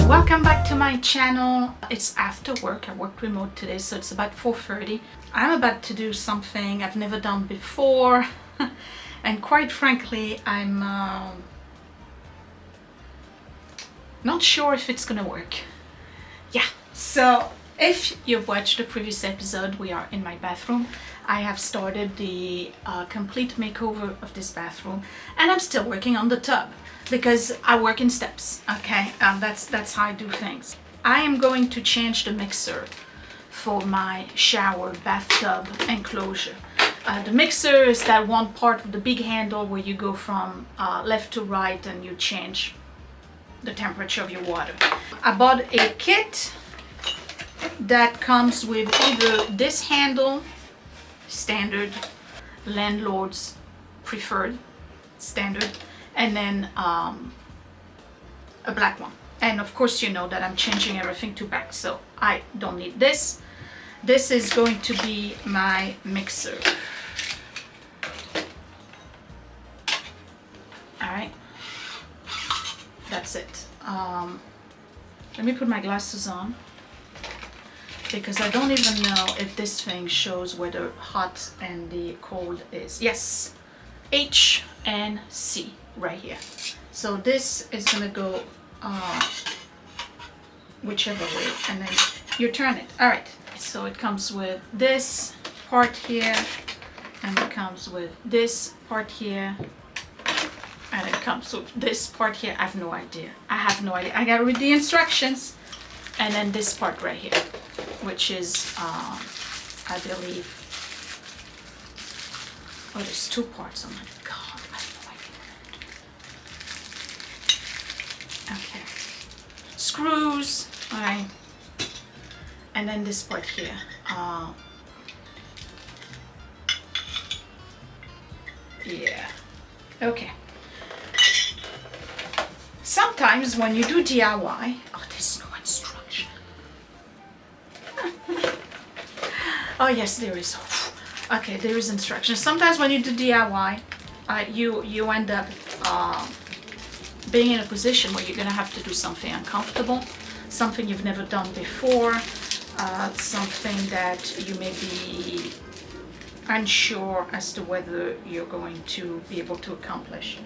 Welcome back to my channel. It's after work. I worked remote today, so it's about 4:30. I'm about to do something I've never done before and quite frankly I'm not sure if it's gonna work. Yeah, so if you've watched the previous episode, we are in my bathroom. I have started the complete makeover of this bathroom, and I'm still working on the tub because I work in steps. Okay, that's how I do things. I am going to change the mixer for my shower bathtub enclosure. The mixer is that one part of the big handle where you go from left to right and you change the temperature of your water. I bought a kit that comes with either this handle, standard, landlord's preferred, standard, and then a black one. And of course you know that I'm changing everything to black, so I don't need this. This is going to be my mixer. Alright, that's it. Let me put my glasses on because I don't even know if this thing shows where the hot and the cold is. Yes, H and C right here. So this is gonna go whichever way, and then you turn it. All right, so it comes with this part here, and it comes with this part here, and it comes with this part here. I have no idea. I gotta read the instructions. And then this part right here, which is I believe, oh, there's two parts. Oh my god, I have no idea. Okay, screws. All right, and then this part here. Yeah, okay. Sometimes when you do DIY, oh, there's no instruction. Oh yes, there is. Okay, there is instruction. Sometimes when you do DIY, you end up being in a position where you're gonna have to do something uncomfortable, something you've never done before, something that you may be unsure as to whether you're going to be able to accomplish.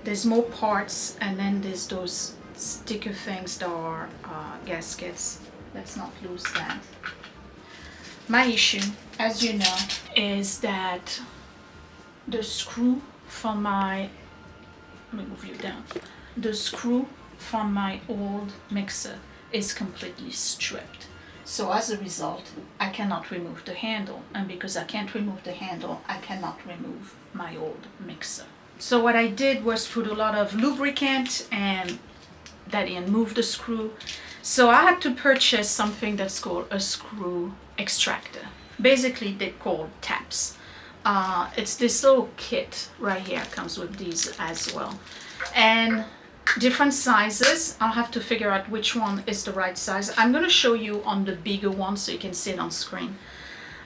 There's more parts, and then there's those sticker things that are gaskets. Let's not lose that. My issue, as you know, is that the screw from my, let me move you down. The screw from my old mixer is completely stripped. So as a result, I cannot remove the handle. And because I can't remove the handle, I cannot remove my old mixer. So what I did was put a lot of lubricant and that didn't move the screw. So I had to purchase something that's called a screw extractor. Basically they're called taps. It's this little kit right here, comes with these as well. And different sizes. I'll have to figure out which one is the right size. I'm going to show you on the bigger one so you can see it on screen.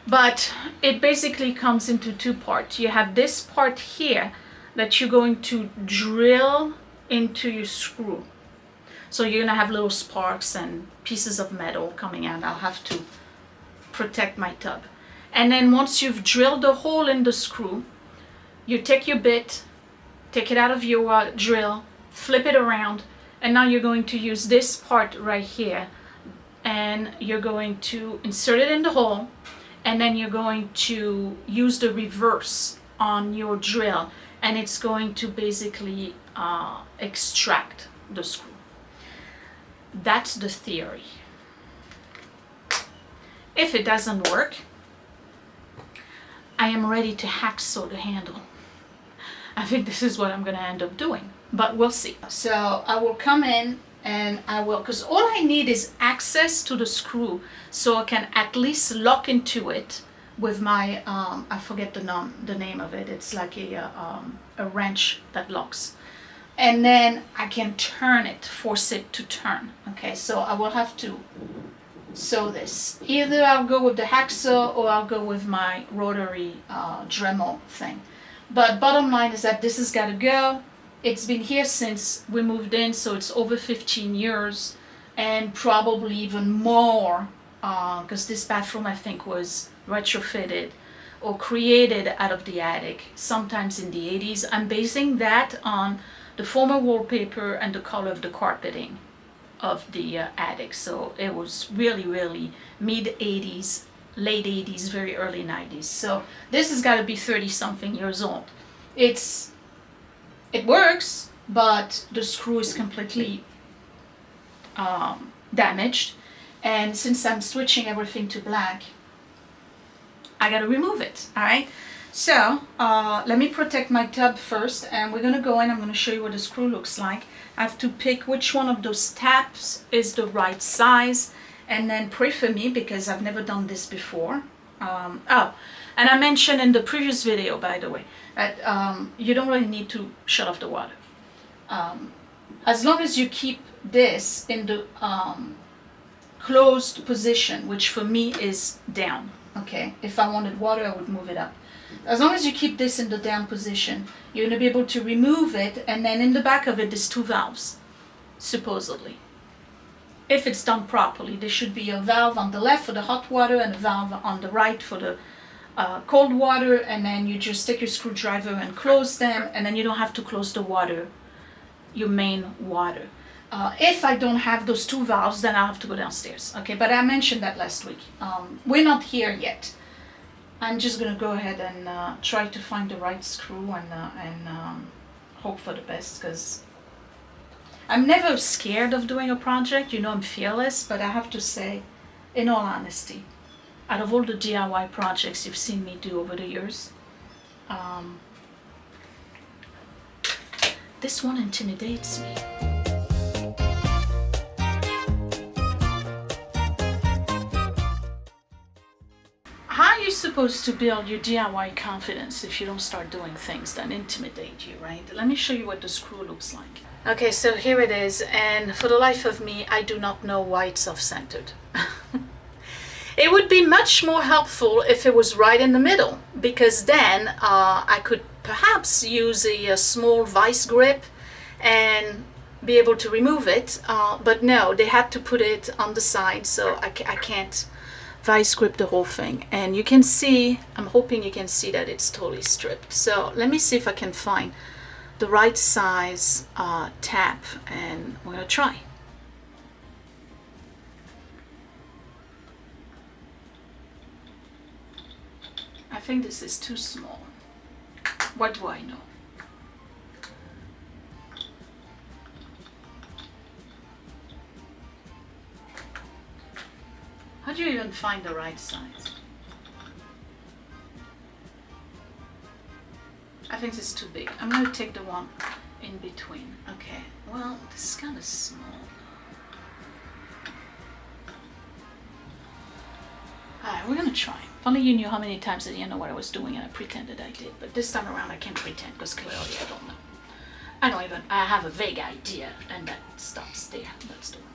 But it basically comes into two parts. You have this part here that you're going to drill into your screw. So you're gonna have little sparks and pieces of metal coming out. I'll have to protect my tub. And then once you've drilled the hole in the screw, you take your bit, take it out of your drill, flip it around, and now you're going to use this part right here, and you're going to insert it in the hole, and then you're going to use the reverse on your drill, and it's going to basically extract the screw. That's the theory. If it doesn't work, I am ready to hacksaw the handle. I think this is what I'm gonna end up doing, but we'll see. So I will come in and I will, because all I need is access to the screw so I can at least lock into it with my, I forget the name of it. It's like a wrench that locks. And then I can turn it, force it to turn. Okay, so I will have to sew this. Either I'll go with the hacksaw or I'll go with my rotary Dremel thing. But bottom line is that this has got to go. It's been here since we moved in, so it's over 15 years. and probably even more, because this bathroom I think was retrofitted or created out of the attic sometimes in the 80s. I'm basing that on the former wallpaper and the color of the carpeting of the attic. So it was really mid 80s, late 80s, very early 90s. So this has got to be 30 something years old. It works, but the screw is completely damaged, and since I'm switching everything to black, I gotta remove it. All right, so let me protect my tub first, and we're gonna go in. I'm gonna show you what the screw looks like. I have to pick which one of those taps is the right size, and then pray for me because I've never done this before. Oh, and I mentioned in the previous video, by the way, that you don't really need to shut off the water. As long as you keep this in the closed position, which for me is down, okay? If I wanted water, I would move it up. As long as you keep this in the down position, you're gonna be able to remove it, and then in the back of it, there's 2 valves, supposedly. If it's done properly, there should be a valve on the left for the hot water and a valve on the right for the cold water, and then you just take your screwdriver and close them, and then you don't have to close the water, your main water. If I don't have those 2 valves, then I'll have to go downstairs. Okay, but I mentioned that last week. We're not here yet. I'm just gonna go ahead and try to find the right screw and hope for the best, because I'm never scared of doing a project. You know, I'm fearless, but I have to say, in all honesty, out of all the DIY projects you've seen me do over the years, this one intimidates me. How are you supposed to build your DIY confidence if you don't start doing things that intimidate you, right? Let me show you what the screw looks like. Okay, so here it is, and for the life of me, I do not know why it's off-centered. It would be much more helpful if it was right in the middle, because then I could perhaps use a small vice grip and be able to remove it, but no, they had to put it on the side, so I can't vice grip the whole thing. And you can see, I'm hoping you can see that it's totally stripped. So let me see if I can find the right size tap, and we're gonna try. I think this is too small. What do I know? How do you even find the right size? I think this is too big. I'm gonna take the one in between. Okay, well, this is kind of small. Alright, we're gonna try. If only you knew how many times I didn't know what I was doing and I pretended I did. But this time around I can't pretend, because clearly I don't know. I have a vague idea, and that stops there. That's the wrong one.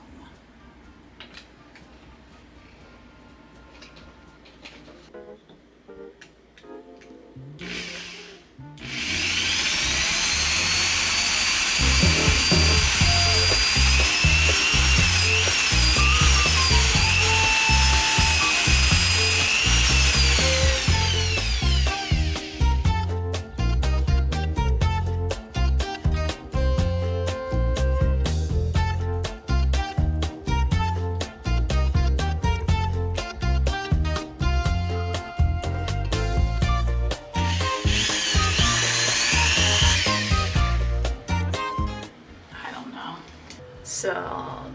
So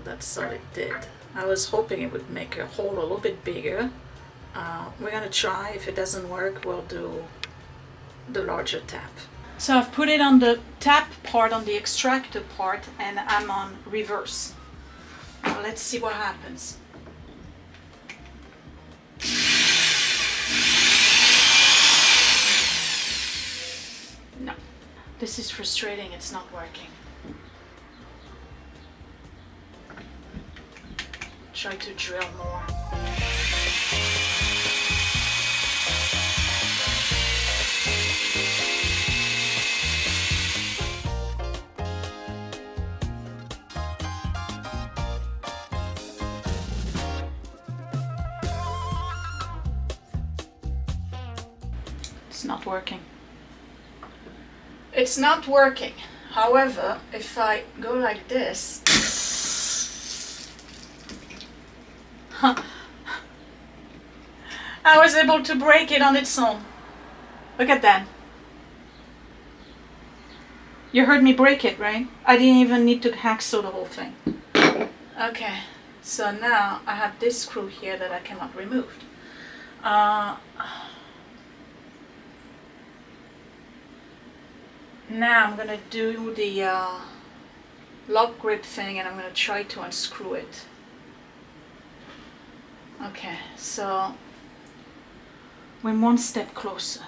that's all it did. I was hoping it would make a hole a little bit bigger. We're gonna try. If it doesn't work, we'll do the larger tap. So I've put it on the tap part, on the extractor part, and I'm on reverse. Now let's see what happens. No, this is frustrating. It's not working. Try to drill more. It's not working. It's not working. However, if I go like this, I was able to break it on its own. Look at that. You heard me break it, right? I didn't even need to hacksaw the whole thing. Okay, so now I have this screw here that I cannot remove. Now I'm gonna do the lock grip thing, and I'm gonna try to unscrew it. Okay, so we're one step closer.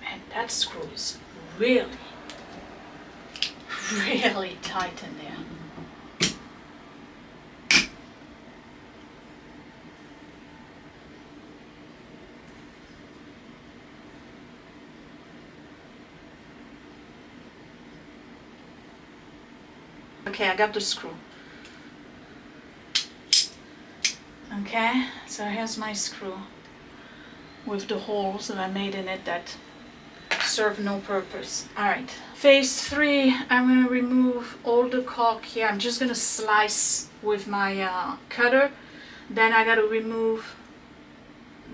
Man, that screw is really tight in there. Okay, I got the screw. Okay, so here's my screw with the holes that I made in it that serve no purpose. Alright, phase 3, I'm going to remove all the caulk here. I'm just going to slice with my cutter. Then I got to remove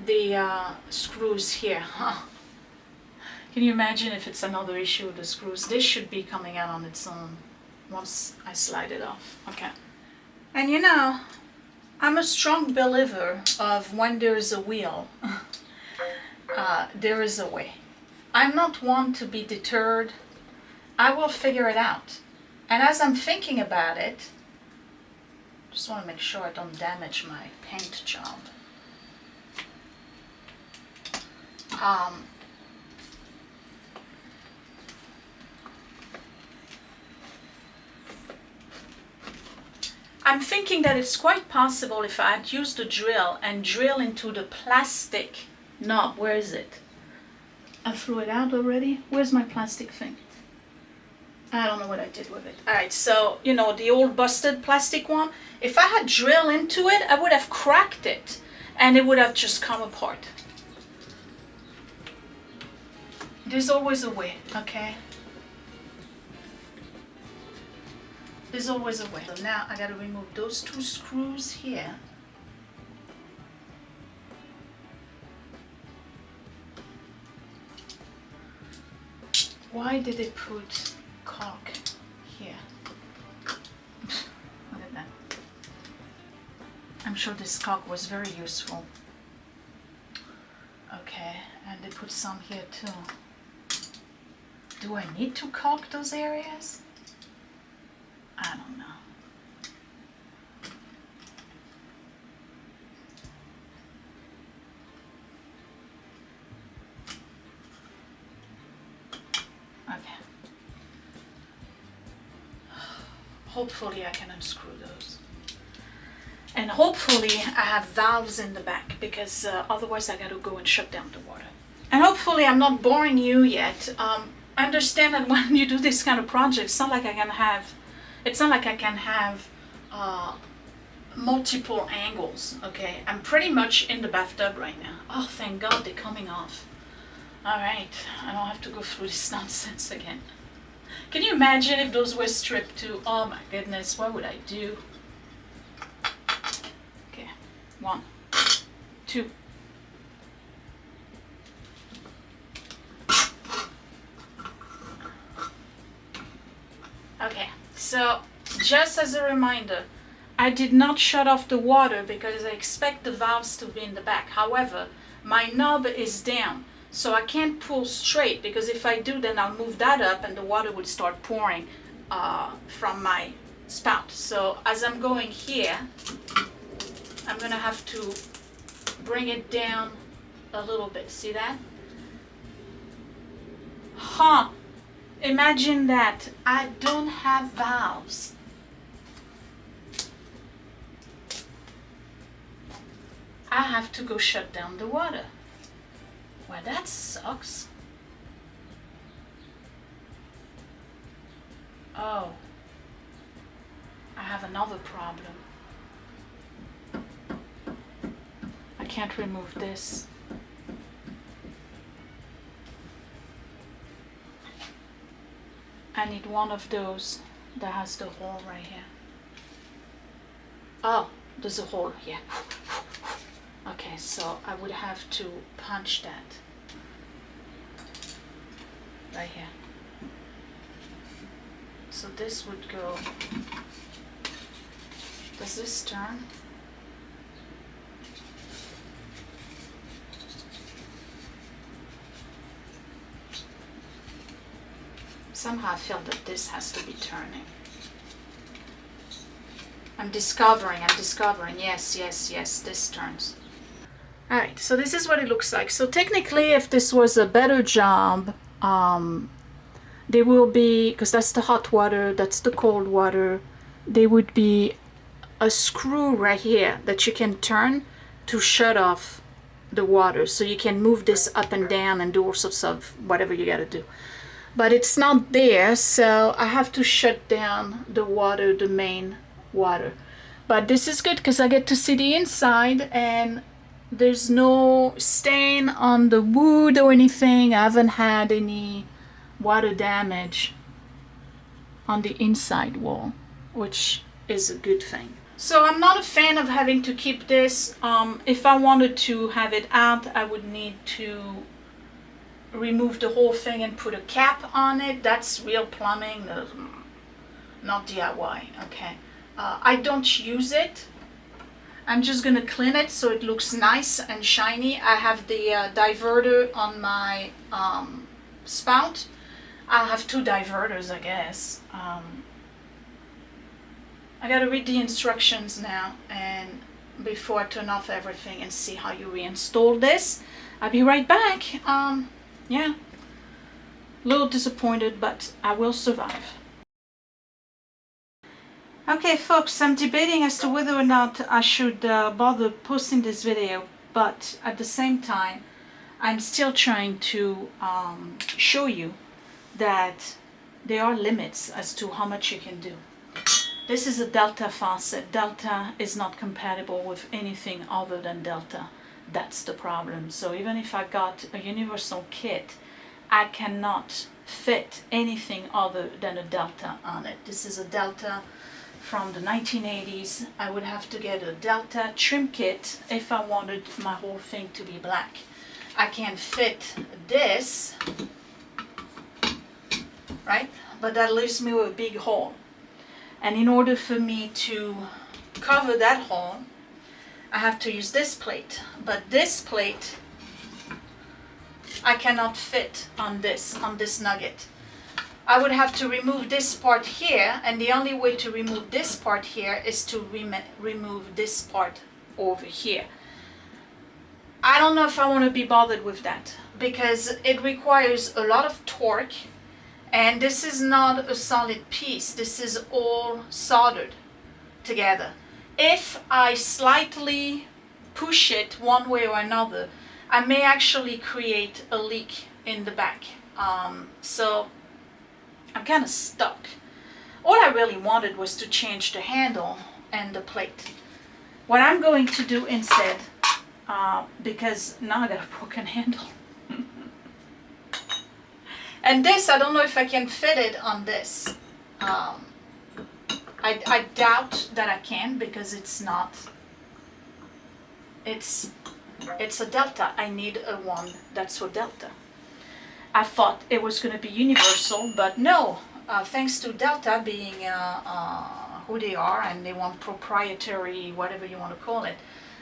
the screws here. Can you imagine if it's another issue with the screws? This should be coming out on its own once I slide it off. Okay. And you know, I'm a strong believer of when there is a will, there is a way. I'm not one to be deterred. I will figure it out. And as I'm thinking about it, just want to make sure I don't damage my paint job. I'm thinking that it's quite possible if I had used the drill and drill into the plastic knob. Where is it? I threw it out already. Where's my plastic thing? I don't know what I did with it. Alright, so, you know, the old busted plastic one. If I had drilled into it, I would have cracked it and it would have just come apart. There's always a way, okay? There's always a way. So now I gotta remove those 2 screws here. Why did they put caulk here? Look at that. I'm sure this caulk was very useful. Okay, and they put some here too. Do I need to caulk those areas? I don't know. Okay. Hopefully I can unscrew those. And hopefully I have valves in the back, because otherwise I gotta go and shut down the water. And hopefully I'm not boring you yet. I understand that when you do this kind of project, it's not like I can have multiple angles, okay? I'm pretty much in the bathtub right now. Oh, thank God they're coming off. All right, I don't have to go through this nonsense again. Can you imagine if those were stripped too? Oh my goodness, what would I do? Okay, 1, 2. Okay, so just as a reminder, I did not shut off the water because I expect the valves to be in the back. However, my knob is down, so I can't pull straight, because if I do, then I'll move that up and the water would start pouring from my spout. So as I'm going here, I'm gonna have to bring it down a little bit. See that? Huh. Imagine that. I don't have valves. I have to go shut down the water. Well, that sucks. Oh. have another problem. I can't remove this. I need one of those that has the hole right here. Oh, there's a hole here. Okay, so I would have to punch that right here. So this would go. Does this turn? Somehow I feel that this has to be turning. I'm discovering, yes, this turns. Alright, so this is what it looks like. So technically, if this was a better job, there will be, because that's the hot water, that's the cold water, there would be a screw right here that you can turn to shut off the water. So you can move this up and down and do all sorts of whatever you gotta do. But it's not there, so I have to shut down the water, the main water. But this is good because I get to see the inside and there's no stain on the wood or anything. I haven't had any water damage on the inside wall, which is a good thing. So I'm not a fan of having to keep this. If I wanted to have it out, I would need to remove the whole thing and put a cap on it. That's real plumbing, not DIY. Okay, I don't use it. I'm just gonna clean it so it looks nice and shiny. I have the diverter on my spout. I'll have two diverters, I guess. I gotta read the instructions now and before I turn off everything and see how you reinstall this. I'll be right back. Yeah, a little disappointed, but I will survive. Okay folks, I'm debating as to whether or not I should bother posting this video, but at the same time I'm still trying to show you that there are limits as to how much you can do. This is a Delta faucet. Delta is not compatible with anything other than Delta. That's the problem. So even if I got a universal kit, I cannot fit anything other than a Delta on it. This is a Delta from the 1980s. I would have to get a Delta trim kit if I wanted my whole thing to be black. I can fit this, right? But that leaves me with a big hole. And in order for me to cover that hole, I have to use this plate. But this plate, I cannot fit on this nugget. I would have to remove this part here, and the only way to remove this part here is to remove this part over here. I don't know if I want to be bothered with that, because it requires a lot of torque, and this is not a solid piece. This is all soldered together. If I slightly push it one way or another, I may actually create a leak in the back. So I'm kind of stuck. All I really wanted was to change the handle and the plate. What I'm going to do instead, because now I got a broken handle. And this, I don't know if I can fit it on this. I doubt that I can, because it's not, it's a Delta. I need a one that's for Delta. I thought it was going to be universal, but no. Thanks to Delta being who they are, and they want proprietary, whatever you want to call it,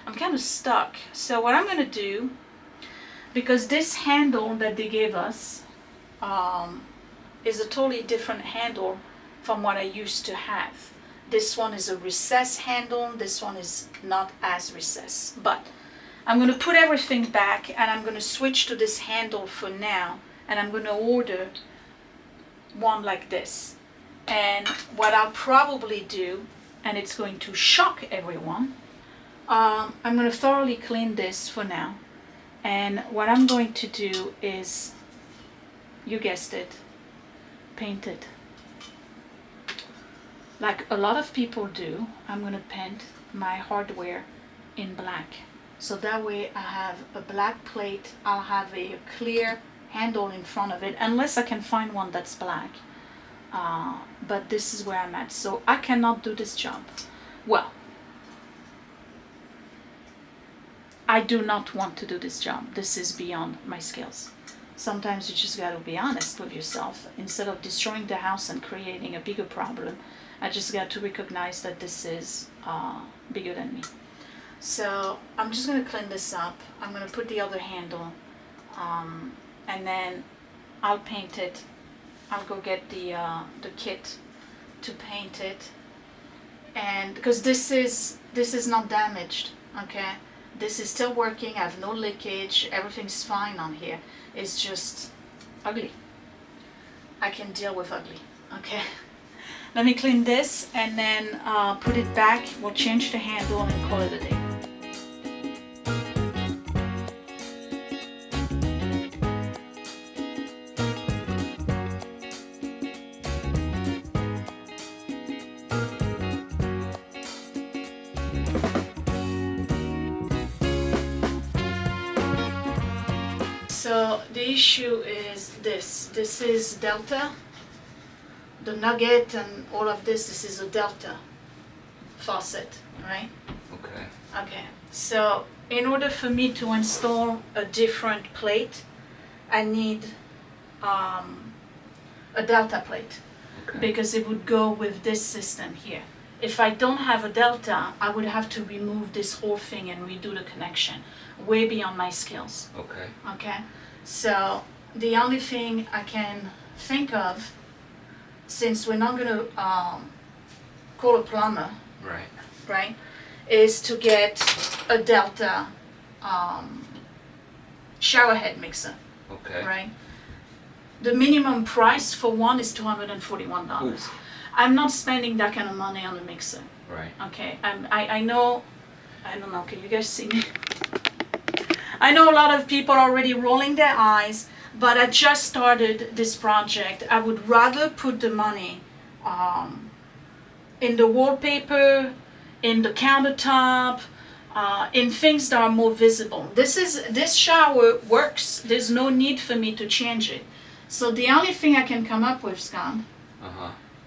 I'm kind of stuck. So what I'm going to do, because this handle that they gave us is a totally different handle from what I used to have. This one is a recess handle, this one is not as recess. But I'm going to put everything back, and I'm going to switch to this handle for now, and I'm going to order one like this. And what I'll probably do, and it's going to shock everyone, I'm going to thoroughly clean this for now. And what I'm going to do is, you guessed it, paint it. like a lot of people do, I'm gonna paint my hardware in black. So that way I have a black plate, I'll have a clear handle in front of it, unless I can find one that's black. But this is where I'm at. So I cannot do this job. Well, I do not want to do this job. This is beyond my skills. Sometimes you just gotta be honest with yourself. Instead of destroying the house and creating a bigger problem, I just got to recognize that this is bigger than me. So I'm just gonna clean this up. I'm gonna put the other handle, and then I'll paint it. I'll go get the kit to paint it, and because this is not damaged, okay? This is still working. I have no leakage. Everything's fine on here. It's just ugly. I can deal with ugly, okay? Let me clean this and then put it back. We'll change the handle and call it a day. So the issue is this. This is Delta. The nugget and all of this is a Delta faucet, right? Okay. Okay. So in order for me to install a different plate, I need a Delta plate, Okay. because it would go with this system here. If I don't have a Delta, I would have to remove this whole thing and redo the connection, way beyond my skills. Okay. Okay, so the only thing I can think of, since we're not gonna call a plumber, Right. right, is to get a Delta shower head mixer, Okay. right? The minimum price for one is $241. Oof. I'm not spending that kind of money on a mixer. Right. Okay, I know, I don't know, can you guys see me? I know a lot of people are already rolling their eyes, but I just started this project. I would rather put the money in the wallpaper, in the countertop, in things that are more visible. This shower works. There's no need for me to change it. So the only thing I can come up with, Scott,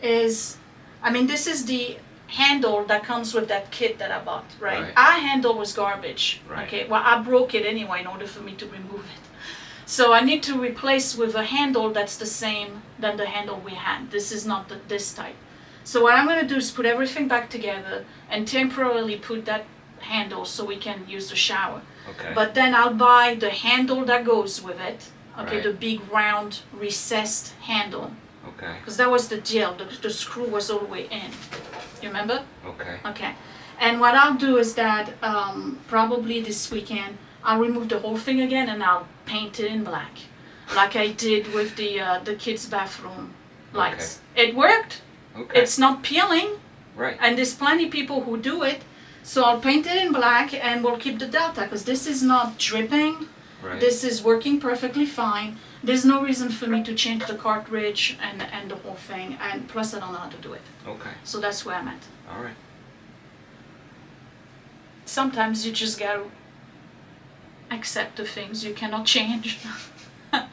is, I mean, this is the handle that comes with that kit that I bought, right? Right. Our handle was garbage, Right. okay? Well, I broke it anyway in order for me to remove it. So I need to replace with a handle that's the same than the handle we had. This is not this type. So what I'm gonna do is put everything back together and temporarily put that handle so we can use the shower. Okay. But then I'll buy the handle that goes with it, okay? Right. The big round recessed handle. Okay. Because that was the deal. The screw was all the way in. You remember? Okay. Okay. And what I'll do is that probably this weekend I'll remove the whole thing again and I'll paint it in black, like I did with the kids' bathroom lights. Okay. It worked. Okay. It's not peeling. Right. And there's plenty of people who do it. So I'll paint it in black and we'll keep the Delta, because this is not dripping. Right. This is working perfectly fine. There's no reason for me to change the cartridge and the whole thing, and plus I don't know how to do it. Okay. So that's where I'm at. All right. Sometimes you just gotta accept the things you cannot change. Alright,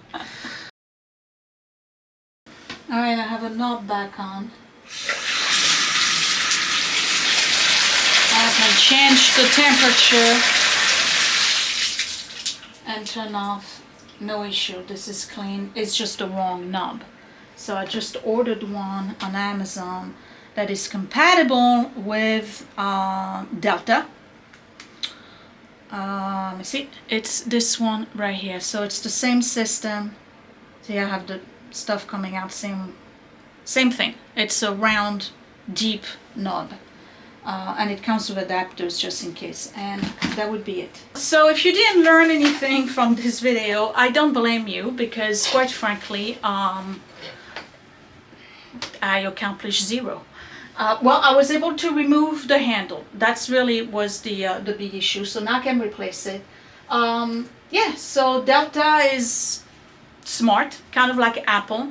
I have a knob back on. I can change the temperature and turn off. No issue, this is clean. It's just the wrong knob. So I just ordered one on Amazon that is compatible with Delta. Let me see, it's this one right here. So it's the same system. See, I have the stuff coming out, same thing. It's a round, deep knob. And it comes with adapters just in case, and that would be it. So if you didn't learn anything from this video, I don't blame you, because quite frankly, I accomplished zero. Well, I was able to remove the handle. That's really was the big issue, so now I can replace it. Yeah, so Delta is smart, kind of like Apple.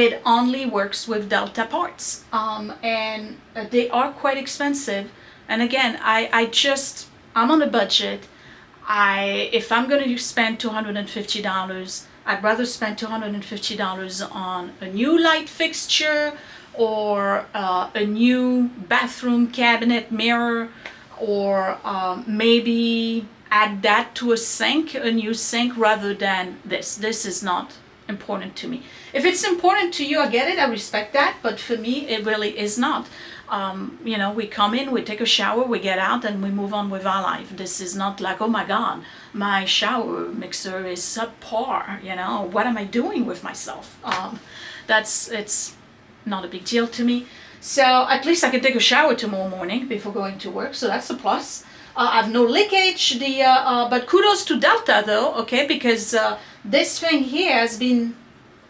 It only works with Delta parts, and they are quite expensive. And again, I'm on a budget. If I'm going to spend $250, I'd rather spend $250 on a new light fixture, or a new bathroom cabinet mirror, or maybe add that to a sink, a new sink, rather than this. This is not important to me. If it's important to you, I get it, I respect that, but for me it really is not. You know, we come in, we take a shower, we get out, and we move on with our life. This is not like, oh my god, my shower mixer is subpar, you know, what am I doing with myself? It's not a big deal to me. So at least I can take a shower tomorrow morning before going to work, so that's a plus. I have no leakage. But kudos to Delta though, okay, because this thing here has been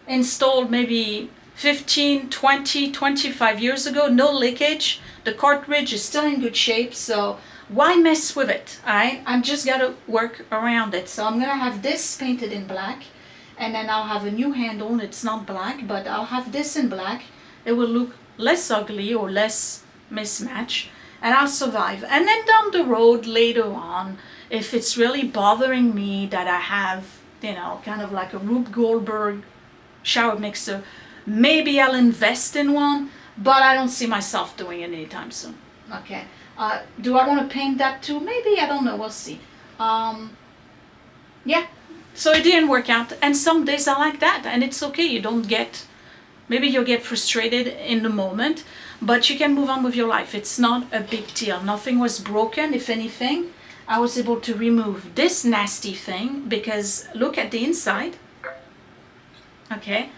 installed maybe 15, 20, 25 years ago. No leakage. The cartridge is still in good shape, so why mess with it? I'm just gotta work around it. So I'm gonna have this painted in black, and then I'll have a new handle. It's not black, but I'll have this in black. It will look less ugly or less mismatched, and I'll survive. And then down the road later on, if it's really bothering me that I have, you know, kind of like a Rube Goldberg shower mixer, maybe I'll invest in one, but I don't see myself doing it anytime soon. Okay. Do I want to paint that too? Maybe, I don't know, we'll see. Yeah, so it didn't work out, and some days I like that, and it's okay. You don't get, maybe you'll get frustrated in the moment, but you can move on with your life. It's not a big deal. Nothing was broken. If anything, I was able to remove this nasty thing, because look at the inside. Okay,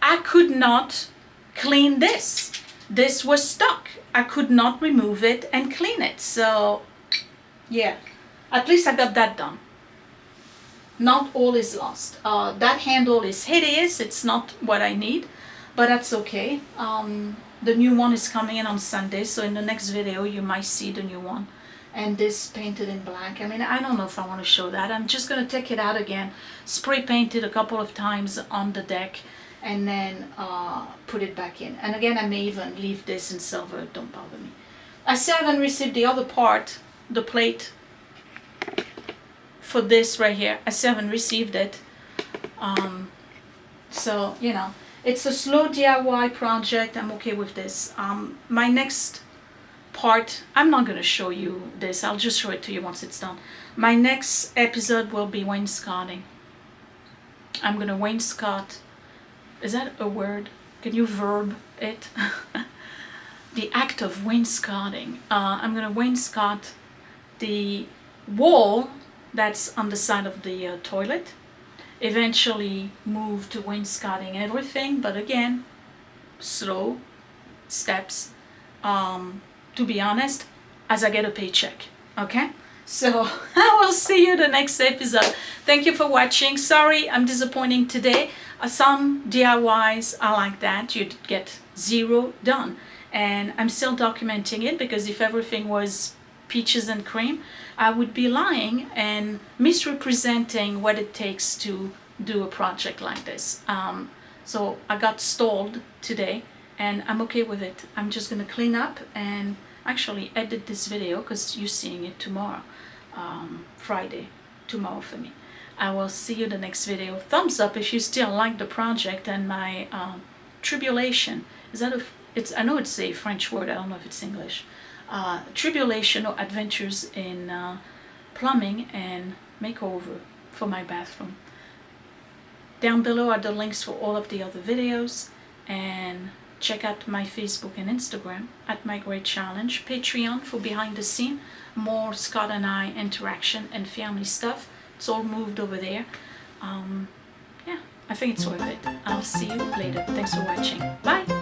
I could not clean this. This was stuck. I could not remove it and clean it. So yeah, at least I got that done. Not all is lost. That handle is hideous. It's not what I need, but that's okay. The new one is coming in on Sunday, so in the next video you might see the new one. And this painted in black. I mean, I don't know if I want to show that. I'm just going to take it out again, spray paint it a couple of times on the deck, and then put it back in. And again, I may even leave this in silver. Don't bother me. I still haven't received the other part, the plate for this right here. I still haven't received it. So, you know, it's a slow DIY project. I'm okay with this. My next part, I'm not going to show you this. I'll just show it to you once it's done. My next episode will be wainscoting. I'm going to wainscot. Is that a word? Can you verb it? The act of wainscoting. I'm going to wainscot the wall that's on the side of the toilet. Eventually move to wainscoting everything, but again, slow steps. To be honest, as I get a paycheck. Okay, so I will see you the next episode. Thank you for watching. Sorry I'm disappointing today. Some DIYs are like that. You get zero done, and I'm still documenting it, because if everything was peaches and cream, I would be lying and misrepresenting what it takes to do a project like this. So I got stalled today, and I'm okay with it. I'm just gonna clean up and actually edit this video, because you're seeing it tomorrow, Friday, tomorrow for me. I will see you the next video. Thumbs up if you still like the project and my tribulation. Is that I know it's a French word, I don't know if it's English. Tribulation or adventures in plumbing and makeover for my bathroom. Down below are the links for all of the other videos, and check out my Facebook and Instagram at mygreatchallenge. Patreon for behind the scene, more Scott and I interaction and family stuff. It's all moved over there. Yeah, I think it's worth it. I'll see you later. Thanks for watching. Bye.